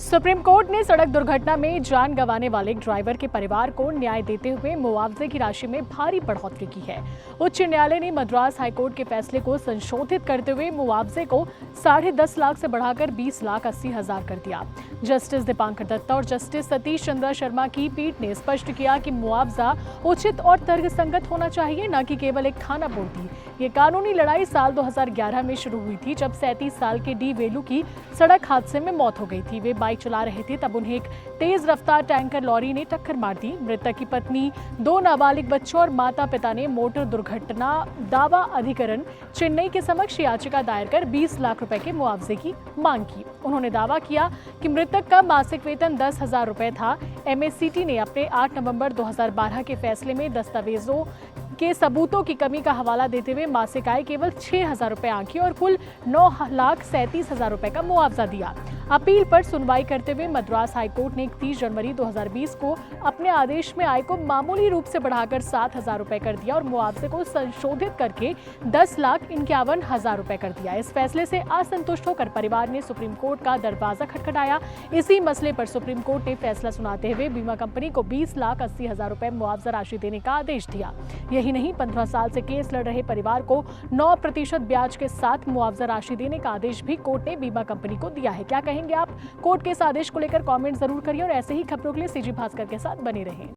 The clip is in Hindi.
सुप्रीम कोर्ट ने सड़क दुर्घटना में जान गंवाने वाले ड्राइवर के परिवार को न्याय देते हुए मुआवजे की राशि में भारी बढ़ोतरी की है। उच्च न्यायालय ने मद्रास हाईकोर्ट के फैसले को संशोधित करते हुए मुआवजे को 10.5 लाख से बढ़ाकर 20,80,000 कर दिया। जस्टिस दीपांकर दत्ता और जस्टिस सतीश चंद्र शर्मा की पीठ ने स्पष्ट किया कि मुआवजा उचित और तर्कसंगत होना चाहिए, न कि केवल एक खानापूर्ति। ये कानूनी लड़ाई साल 2011 में शुरू हुई थी, जब 37 साल के डी वेलू की सड़क हादसे में मौत हो गई थी। वे बाइक चला रहे थे, तब उन्हें एक तेज रफ्तार टैंकर लॉरी ने टक्कर मार दी। मृतक की पत्नी, 2 नाबालिग बच्चों और माता पिता ने मोटर दुर्घटना दावा अधिकरण चेन्नई के समक्ष याचिका दायर कर 20 लाख रुपए के मुआवजे की मांग की। उन्होंने दावा किया कि मृतक का मासिक वेतन 10,000 रुपए था। एमएससीटी ने अपने 8 नवंबर 2012 के फैसले में दस्तावेजों के सबूतों की कमी का हवाला देते हुए मासिक आय केवल 6,000 रुपए आंकी और कुल 9,37,000 रुपए का मुआवजा दिया। अपील पर सुनवाई करते हुए मद्रास हाईकोर्ट ने 31 जनवरी 2020 को अपने आदेश में आय को मामूली रूप से बढ़ाकर 7,000 रुपए कर दिया और मुआवजे को संशोधित करके 10,51,000 रुपए कर दिया। इस फैसले से असंतुष्ट होकर परिवार ने सुप्रीम कोर्ट का दरवाजा खटखटाया। इसी मसले पर सुप्रीम कोर्ट ने फैसला सुनाते हुए बीमा कंपनी को 20,80,000 रुपए मुआवजा राशि देने का आदेश दिया। यही नहीं, 15 साल से केस लड़ रहे परिवार को 9% ब्याज के साथ मुआवजा राशि देने का आदेश भी कोर्ट ने बीमा कंपनी को दिया है। क्या कहेंगे आप? कोर्ट के इस आदेश को लेकर कमेंट जरूर करिए और ऐसे ही खबरों के लिए सीजी भास्कर के साथ बने रहें।